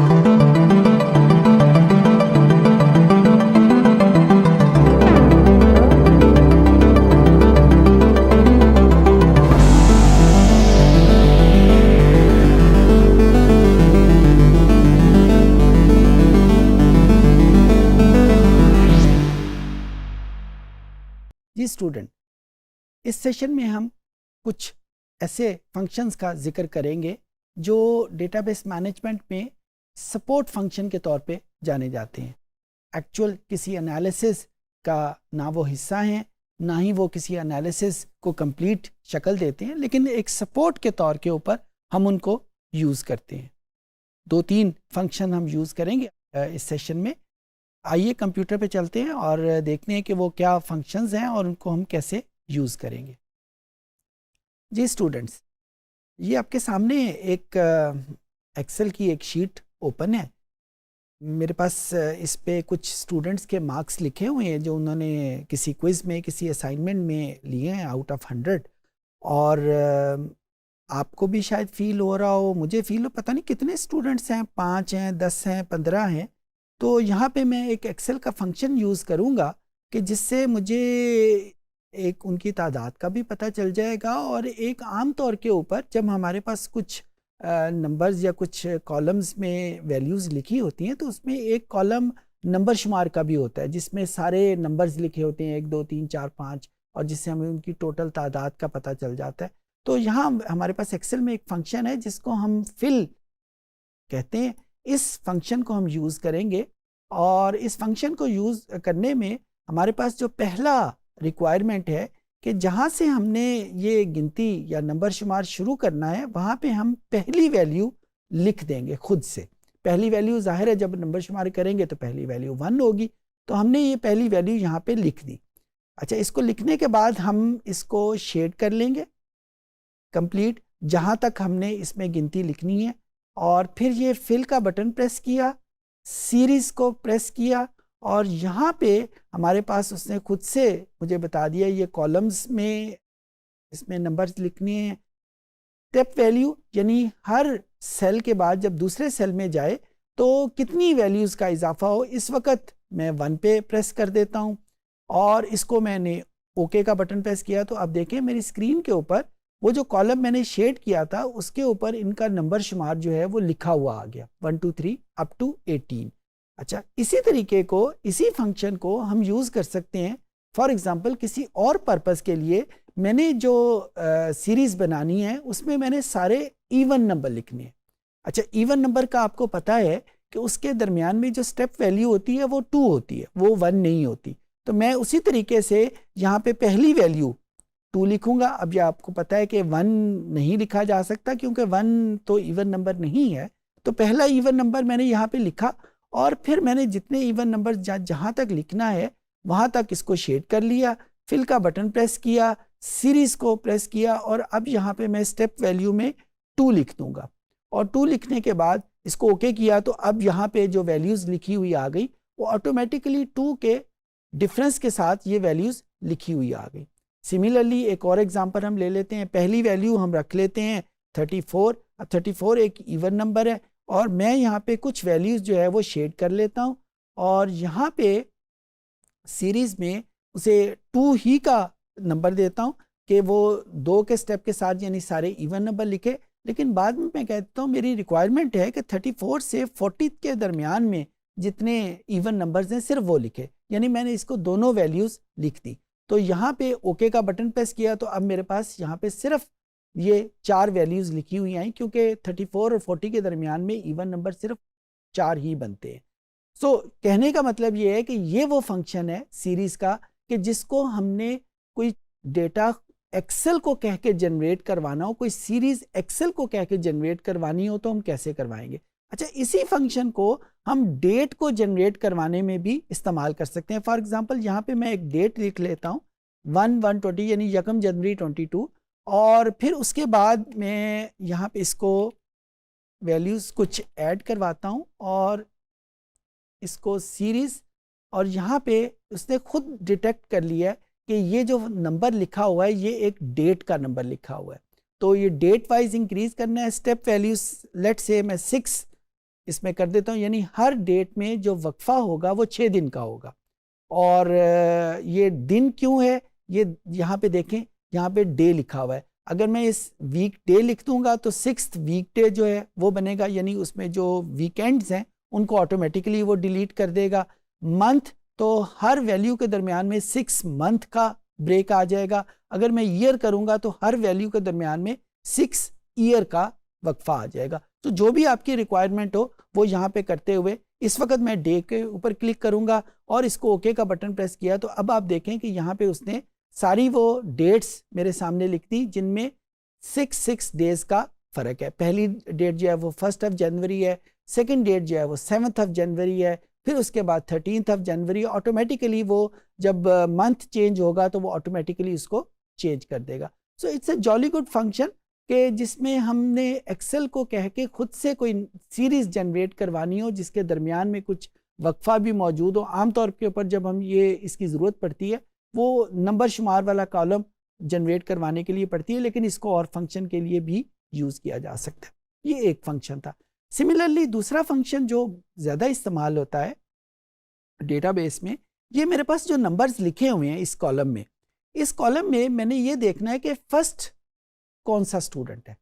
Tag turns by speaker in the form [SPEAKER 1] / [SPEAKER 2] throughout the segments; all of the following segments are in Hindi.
[SPEAKER 1] जी स्टूडेंट, इस सेशन में हम कुछ ऐसे फंक्शंस का जिक्र करेंगे जो डेटाबेस मैनेजमेंट में सपोर्ट फंक्शन के तौर पे जाने जाते हैं। एक्चुअल किसी एनालिसिस का ना वो हिस्सा हैं, ना ही वो किसी एनालिसिस को कंप्लीट शक्ल देते हैं, लेकिन एक सपोर्ट के तौर के ऊपर हम उनको यूज़ करते हैं। 2-3 फंक्शन हम यूज़ करेंगे इस सेशन में। आइए कंप्यूटर पे चलते हैं और देखते हैं कि वो क्या फंक्शंस हैं और उनको हम कैसे यूज़ करेंगे। जी स्टूडेंट्स, ये आपके सामने एक एक्सेल की एक शीट ओपन है। मेरे पास इस पे कुछ स्टूडेंट्स के मार्क्स लिखे हुए हैं जो उन्होंने किसी क्विज़ में, किसी असाइनमेंट में लिए हैं आउट ऑफ 100। और आपको भी शायद फील हो रहा हो, मुझे फील हो, पता नहीं कितने स्टूडेंट्स हैं, 5 हैं, 10 हैं, 15 हैं। तो यहाँ पे मैं एक एक्सेल का फंक्शन यूज़ करूँगा कि जिससे मुझे एक उनकी तादाद का भी पता चल जाएगा और एक आम तौर के ऊपर जब हमारे पास कुछ नंबर्स या कुछ कॉलम्स में वैल्यूज़ लिखी होती हैं तो उसमें एक कॉलम नंबर शुमार का भी होता है जिसमें सारे नंबर्स लिखे होते हैं 1 2 3 4 5, और जिससे हमें उनकी टोटल तादाद का पता चल जाता है। तो यहाँ हमारे पास एक्सेल में एक फंक्शन है जिसको हम फिल कहते हैं। इस फंक्शन को हम यूज़ करेंगे और इस फंक्शन को यूज़ करने में हमारे पास जो पहला रिक्वायरमेंट है कि जहाँ से हमने ये गिनती या नंबर शुमार शुरू करना है वहाँ पे हम पहली वैल्यू लिख देंगे खुद से। पहली वैल्यू जाहिर है जब नंबर शुमार करेंगे तो पहली वैल्यू 1 होगी, तो हमने ये पहली वैल्यू यहाँ पे लिख दी। अच्छा, इसको लिखने के बाद हम इसको शेड कर लेंगे कंप्लीट जहाँ तक हमने इसमें गिनती लिखनी है, और फिर ये फिल का बटन प्रेस किया, सीरीज़ को प्रेस किया और यहाँ पे हमारे पास उसने खुद से मुझे बता दिया ये कॉलम्स में इसमें नंबर्स लिखने हैं। स्टेप वैल्यू यानी हर सेल के बाद जब दूसरे सेल में जाए तो कितनी वैल्यूज़ का इजाफा हो, इस वक्त मैं 1 पे प्रेस कर देता हूँ और इसको मैंने ओके का बटन प्रेस किया। तो अब देखें मेरी स्क्रीन के ऊपर वो जो कॉलम मैंने शेड किया था उसके ऊपर इनका नंबर शुमार जो है वो लिखा हुआ आ गया 1 2 3 अप टू 18। अच्छा, इसी तरीके को, इसी फंक्शन को हम यूज़ कर सकते हैं फॉर एग्जांपल किसी और पर्पस के लिए। मैंने जो सीरीज़ बनानी है उसमें मैंने सारे इवन नंबर लिखने हैं। अच्छा, इवन नंबर का आपको पता है कि उसके दरमियान में जो स्टेप वैल्यू होती है वो 2 होती है, वो 1 नहीं होती। तो मैं उसी तरीके से यहाँ पे पहली वैल्यू 2 लिखूंगा। अब ये आपको पता है कि 1 नहीं लिखा जा सकता क्योंकि 1 तो इवन नंबर नहीं है। तो पहला इवन नंबर मैंने यहाँ पे लिखा और फिर मैंने जितने इवन नंबर जहाँ तक लिखना है वहाँ तक इसको शेड कर लिया, फिल का बटन प्रेस किया, सीरीज़ को प्रेस किया और अब यहाँ पे मैं स्टेप वैल्यू में 2 लिख दूंगा और 2 लिखने के बाद इसको ओके किया। तो अब यहाँ पे जो वैल्यूज़ लिखी हुई आ गई वो ऑटोमेटिकली 2 के डिफरेंस के साथ ये वैल्यूज़ लिखी हुई आ गई। सिमिलरली एक और एग्जांपल हम ले लेते हैं। पहली वैल्यू हम रख लेते हैं 34। अब 34 एक इवन नंबर है और मैं यहाँ पे कुछ वैल्यूज़ जो है वो शेड कर लेता हूँ और यहाँ पे सीरीज़ में उसे 2 ही का नंबर देता हूँ कि वो 2 के स्टेप के साथ यानी सारे इवन नंबर लिखे। लेकिन बाद में मैं कहता हूँ मेरी रिक्वायरमेंट है कि 34 से 40 के दरमियान में जितने इवन नंबर्स हैं सिर्फ वो लिखे, यानी मैंने इसको दोनों वैल्यूज़ लिख दी। तो यहाँ पे ओके का बटन प्रेस किया तो अब मेरे पास यहाँ पे सिर्फ ये 4 वैल्यूज़ लिखी हुई आई क्योंकि 34 और 40 के दरमियान में इवन नंबर सिर्फ 4 ही बनते हैं। सो कहने का मतलब ये है कि ये वो फंक्शन है सीरीज़ का कि जिसको हमने कोई डेटा एक्सेल को कह के जनरेट करवाना हो, कोई सीरीज़ एक्सेल को कह के जनरेट करवानी हो तो हम कैसे करवाएंगे। अच्छा, इसी फंक्शन को हम डेट को जनरेट करवाने में भी इस्तेमाल कर सकते हैं। फॉर एग्जांपल यहाँ पे मैं एक डेट लिख लेता हूँ 1/1/20 यानी 1 जनवरी 22 और फिर उसके बाद मैं यहाँ पे इसको वैल्यूज़ कुछ ऐड करवाता हूँ और इसको सीरीज़, और यहाँ पे उसने खुद डिटेक्ट कर लिया है कि ये जो नंबर लिखा हुआ है ये एक डेट का नंबर लिखा हुआ है। तो ये डेट वाइज इंक्रीज करना है। स्टेप वैल्यूज लेट से मैं 6 इसमें कर देता हूँ, यानी हर डेट में जो वक्फा होगा वो 6 दिन का होगा। और ये दिन क्यों है, ये यहाँ पे देखें, यहाँ पे डे लिखा हुआ है। अगर मैं इस वीक डे लिख दूंगा तो 6th वीक डे जो है वो बनेगा, यानी उसमें जो वीकेंड्स हैं उनको ऑटोमेटिकली वो डिलीट कर देगा। मंथ, तो हर वैल्यू के दरमियान में 6 मंथ का ब्रेक आ जाएगा। अगर मैं ईयर करूंगा तो हर वैल्यू के दरमियान में 6 ईयर का वक्फा आ जाएगा। तो जो भी आपकी रिक्वायरमेंट हो वो यहाँ पे करते हुए इस वक्त मैं डे के ऊपर क्लिक करूंगा और इसको ओके का बटन प्रेस किया तो अब आप देखें कि यहाँ पे उसने सारी वो डेट्स मेरे सामने लिख दी जिनमें 6 डेज का फर्क है। पहली डेट जो है वो 1 जनवरी है, सेकंड डेट जो है वो 7 जनवरी है, फिर उसके बाद 13 जनवरी। ऑटोमेटिकली वो जब मंथ चेंज होगा तो वो ऑटोमेटिकली उसको चेंज कर देगा। So it's a jolly good function कि जिसमें हमने एक्सेल को कह के खुद से कोई सीरीज जनरेट करवानी हो जिसके दरमियान में कुछ वक्फा भी मौजूद हो। आमतौर के ऊपर जब हम ये इसकी ज़रूरत पड़ती है वो नंबर शुमार वाला कॉलम जनरेट करवाने के लिए पड़ती है, लेकिन इसको और फंक्शन के लिए भी यूज़ किया जा सकता है। ये एक फंक्शन था। सिमिलरली दूसरा फंक्शन जो ज़्यादा इस्तेमाल होता है डेटाबेस में, ये मेरे पास जो नंबर्स लिखे हुए हैं इस कॉलम में, इस कॉलम में मैंने ये देखना है कि फर्स्ट कौन सा स्टूडेंट है,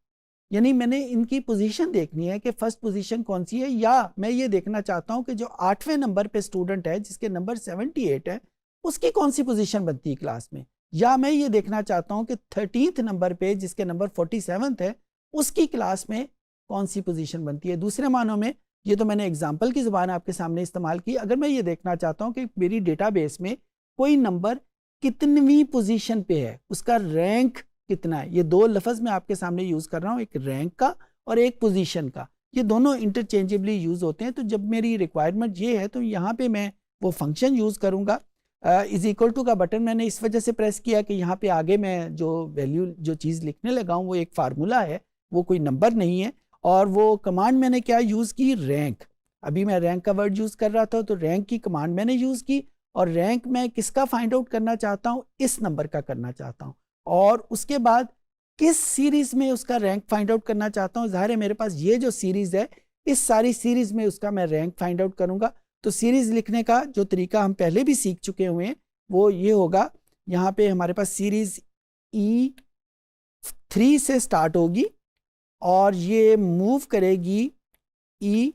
[SPEAKER 1] यानी मैंने इनकी पोजीशन देखनी है कि फर्स्ट पोजीशन कौन सी है, या मैं ये देखना चाहता हूं कि जो 8वें नंबर पे स्टूडेंट है जिसके नंबर 78 है उसकी कौन सी पोजीशन बनती है क्लास में, या मैं ये देखना चाहता हूं कि 13th नंबर पे जिसके नंबर 47 है उसकी क्लास में कौन सी पोजीशन बनती है। दूसरे मानों में, ये तो मैंने एग्जाम्पल की ज़ुबान आपके सामने इस्तेमाल की, अगर मैं ये देखना चाहता हूँ कि मेरी डेटाबेस में कोई नंबर कितनवीं पोजीशन पे है, उसका रैंक कितना है, ये दो लफ्ज़ मैं आपके सामने यूज़ कर रहा हूँ, एक रैंक का और एक पोजीशन का, ये दोनों इंटरचेंजेबली यूज़ होते हैं। तो जब मेरी रिक्वायरमेंट ये है तो यहाँ पे मैं वो फंक्शन यूज़ करूँगा। इज इक्वल टू का बटन मैंने इस वजह से प्रेस किया कि यहाँ पे आगे मैं जो वैल्यू जो चीज़ लिखने लगा हूँ वो एक फार्मूला है, वो कोई नंबर नहीं है। और वो कमांड मैंने क्या यूज़ की, रैंक। अभी मैं रैंक का वर्ड यूज़ कर रहा था तो रैंक की कमांड मैंने यूज़ की, और रैंक मैं किसका फाइंड आउट करना चाहता हूँ, इस नंबर का करना चाहता हूँ, और उसके बाद किस सीरीज में उसका रैंक फाइंड आउट करना चाहता हूँ। ज़ाहिर है मेरे पास ये जो सीरीज है इस सारी सीरीज में उसका मैं रैंक फाइंड आउट करूँगा। तो सीरीज लिखने का जो तरीका हम पहले भी सीख चुके हुए हैं वो ये होगा, यहाँ पे हमारे पास सीरीज E3 से स्टार्ट होगी और ये मूव करेगी E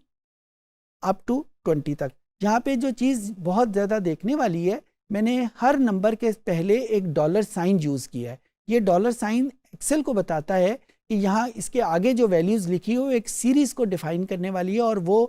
[SPEAKER 1] अप टू 20 तक। यहाँ पे जो चीज़ बहुत ज़्यादा देखने वाली है, मैंने हर नंबर के पहले एक डॉलर साइन यूज़ किया है। ये डॉलर साइन एक्सेल को बताता है कि यहाँ इसके आगे जो वैल्यूज़ लिखी हो एक सीरीज़ को डिफाइन करने वाली है और वो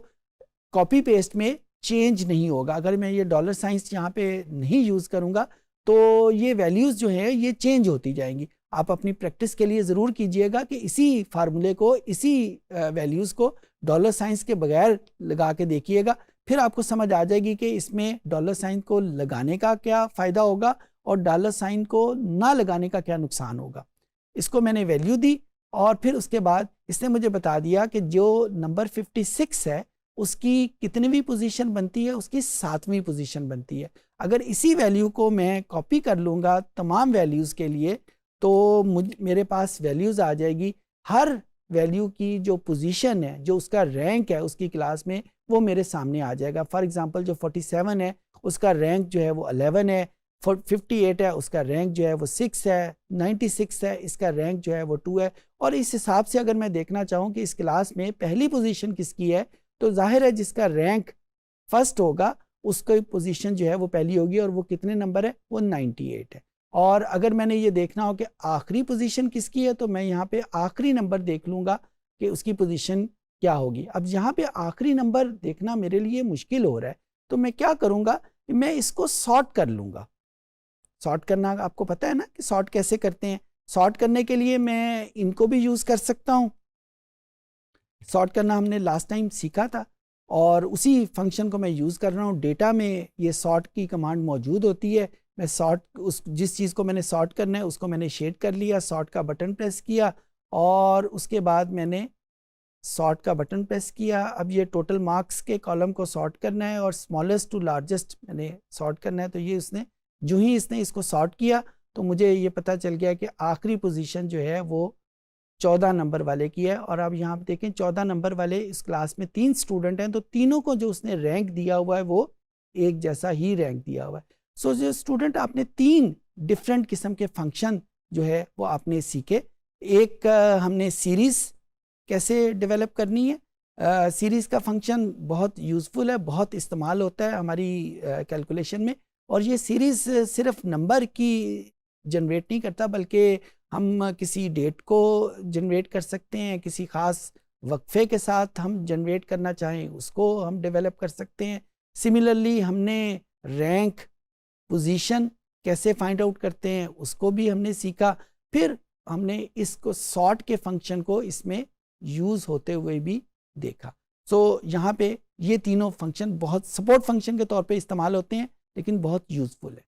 [SPEAKER 1] कॉपी पेस्ट में चेंज नहीं होगा। अगर मैं ये डॉलर साइंस यहाँ पे नहीं यूज़ करूँगा तो ये वैल्यूज़ जो है ये चेंज होती जाएंगी। आप अपनी प्रैक्टिस के लिए ज़रूर कीजिएगा कि इसी फार्मूले को, इसी वैल्यूज़ को डॉलर साइंस के बगैर लगा के देखिएगा, फिर आपको समझ आ जाएगी कि इसमें डॉलर साइन को लगाने का क्या फ़ायदा होगा और डॉलर साइन को ना लगाने का क्या नुकसान होगा। इसको मैंने वैल्यू दी और फिर उसके बाद इसने मुझे बता दिया कि जो नंबर 56 है उसकी कितनीवीं पोजीशन बनती है, उसकी 7वीं पोजीशन बनती है। अगर इसी वैल्यू को मैं कॉपी कर लूँगा तमाम वैल्यूज़ के लिए तो मेरे पास वैल्यूज़ आ जाएगी, हर वैल्यू की जो पोजीशन है, जो उसका रैंक है उसकी क्लास में, वो मेरे सामने आ जाएगा। फॉर एग्जांपल जो 47 है उसका रैंक जो है वो 11 है, 58 है उसका रैंक जो है वो 6 है, 96 है इसका रैंक जो है वो 2 है। और इस हिसाब से अगर मैं देखना चाहूँ कि इस क्लास में पहली पोजीशन किसकी है, तो जाहिर है जिसका रैंक फर्स्ट होगा उसकी पोजीशन जो है वो पहली होगी और वो कितने नंबर है, वो 98 है। और अगर मैंने ये देखना हो कि आखिरी पोजीशन किसकी है तो मैं यहाँ पे आखिरी नंबर देख लूँगा कि उसकी पोजीशन क्या होगी। अब यहाँ पे आखिरी नंबर देखना मेरे लिए मुश्किल हो रहा है तो मैं क्या करूँगा कि मैं इसको सॉर्ट कर लूँगा। सॉर्ट करना आपको पता है ना कि सॉर्ट कैसे करते हैं। सॉर्ट करने के लिए मैं इनको भी यूज़ कर सकता हूँ। सॉर्ट करना हमने लास्ट टाइम सीखा था और उसी फंक्शन को मैं यूज़ कर रहा हूँ। डेटा में ये सॉर्ट की कमांड मौजूद होती है। मैं सॉर्ट, उस जिस चीज़ को मैंने सॉर्ट करना है उसको मैंने शेड कर लिया, सॉर्ट का बटन प्रेस किया और उसके बाद मैंने सॉर्ट का बटन प्रेस किया। अब ये टोटल मार्क्स के कॉलम को सॉर्ट करना है और स्मॉलेस्ट टू लार्जेस्ट मैंने सॉर्ट करना है। तो ये उसने जो ही इसने इसको सॉर्ट किया तो मुझे ये पता चल गया कि आखिरी पोजीशन जो है वो 14 नंबर वाले की है। और अब यहाँ पे देखें 14 नंबर वाले इस क्लास में 3 स्टूडेंट हैं, तो तीनों को जो उसने रैंक दिया हुआ है वो एक जैसा ही रैंक दिया हुआ है। सो जो स्टूडेंट आपने 3 डिफरेंट किस्म के फंक्शन जो है वो आपने सीखे। एक हमने सीरीज कैसे डेवलप करनी है। सीरीज का फंक्शन बहुत यूज़फुल है, बहुत इस्तेमाल होता है हमारी कैलकुलेशन में। और ये सीरीज सिर्फ नंबर की जनरेट नहीं करता, बल्कि हम किसी डेट को जनरेट कर सकते हैं, किसी ख़ास वक्फे के साथ हम जनरेट करना चाहें उसको हम डेवलप कर सकते हैं। सिमिलरली हमने रैंक, पोजीशन कैसे फाइंड आउट करते हैं उसको भी हमने सीखा। फिर हमने इसको सॉर्ट के फंक्शन को इसमें यूज़ होते हुए भी देखा। सो यहाँ पे ये तीनों फंक्शन बहुत सपोर्ट फंक्शन के तौर पे इस्तेमाल होते हैं, लेकिन बहुत यूज़फुल है।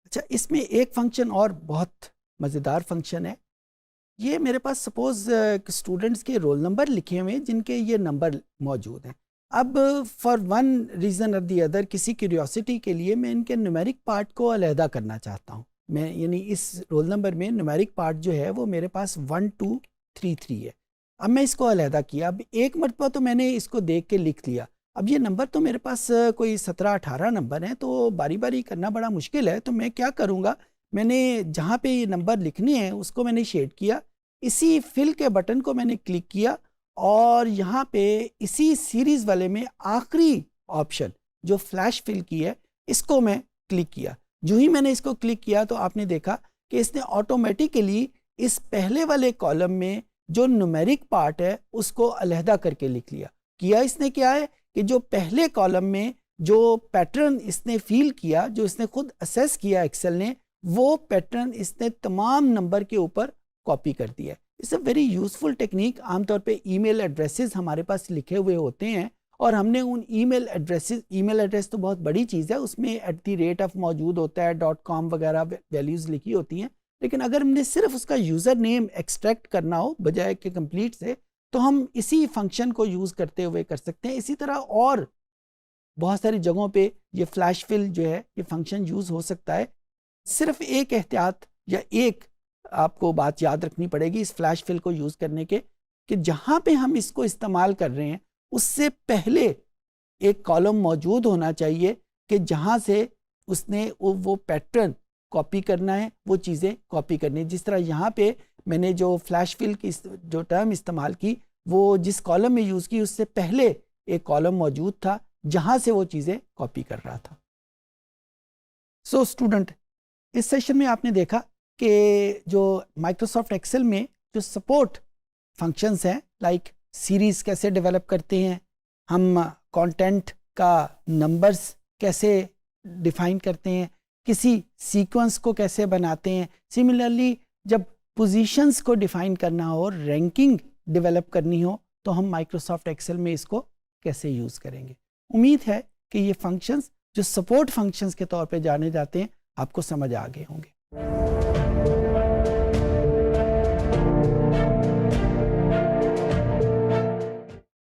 [SPEAKER 1] अच्छा, इसमें एक फंक्शन और बहुत मज़ेदार फंक्शन है। ये मेरे पास सपोज़ स्टूडेंट्स के रोल नंबर लिखे हुए हैं जिनके ये नंबर मौजूद हैं। अब फॉर वन रीज़न और दी अदर, किसी क्यूरियोसिटी के लिए मैं इनके न्यूमेरिक पार्ट को अलहदा करना चाहता हूँ। मैं यानी इस रोल नंबर में न्यूमेरिक पार्ट जो है वो मेरे पास 1 2 3 3 है। अब मैं इसको अलहदा किया। अब एक मरतबा तो मैंने इसको देख के लिख लिया। अब ये नंबर तो मेरे पास कोई 17-18 नंबर हैं, तो बारी बारी करना बड़ा मुश्किल है। तो मैं क्या करूँगा, मैंने जहाँ पे ये नंबर लिखने हैं उसको मैंने शेड किया, इसी फिल के बटन को मैंने क्लिक किया और यहाँ पे इसी सीरीज़ वाले में आखिरी ऑप्शन जो फ्लैश फिल की है इसको मैं क्लिक किया। जो ही मैंने इसको क्लिक किया तो आपने देखा कि इसने ऑटोमेटिकली इस पहले वाले कॉलम में जो न्यूमेरिक पार्ट है उसको अलहदा करके लिख लिया। किया इसने क्या है कि जो पहले कॉलम में जो पैटर्न इसने फील किया, जो इसने खुद असेस किया एक्सेल ने, वो पैटर्न इसने तमाम नंबर के ऊपर कॉपी कर दिया। It's a very useful technique. आमतौर पे ईमेल एड्रेसेस हमारे पास लिखे हुए होते हैं और हमने उन ईमेल एड्रेस तो बहुत बड़ी चीज़ है, उसमें @ मौजूद होता है, .com वगैरह वैल्यूज़ लिखी होती हैं। लेकिन अगर हमने सिर्फ उसका यूज़र नेम एक्सट्रैक्ट करना हो बजाय के कंप्लीट से, तो हम इसी फंक्शन को यूज़ करते हुए कर सकते हैं। इसी तरह और बहुत सारी जगहों पे ये फ्लैश फिल जो है ये फंक्शन यूज़ हो सकता है। सिर्फ एक एहतियात या एक आपको बात याद रखनी पड़ेगी इस फ्लैश फिल को यूज़ करने के, कि जहाँ पे हम इसको इस्तेमाल कर रहे हैं उससे पहले एक कॉलम मौजूद होना चाहिए कि जहाँ से उसने वो पैटर्न कॉपी करना है, वो चीज़ें कॉपी करनी है। जिस तरह यहाँ पे मैंने जो फ्लैश फिल की जो टर्म इस्तेमाल की, वो जिस कॉलम में यूज़ की उससे पहले एक कॉलम मौजूद था जहाँ से वो चीज़ें कॉपी कर रहा था। सो स्टूडेंट, इस सेशन में आपने देखा कि जो माइक्रोसॉफ्ट एक्सेल में जो सपोर्ट फंक्शंस हैं, लाइक सीरीज़ कैसे डेवलप करते हैं, हम कंटेंट का नंबर्स कैसे डिफ़ाइन करते हैं, किसी सीक्वेंस को कैसे बनाते हैं, सिमिलरली जब पोजीशंस को डिफ़ाइन करना हो, रैंकिंग डेवलप करनी हो, तो हम माइक्रोसॉफ्ट एक्सेल में इसको कैसे यूज़ करेंगे। उम्मीद है कि ये फंक्शंस जो सपोर्ट फंक्शंस के तौर पे जाने जाते हैं आपको समझ आ गए होंगे।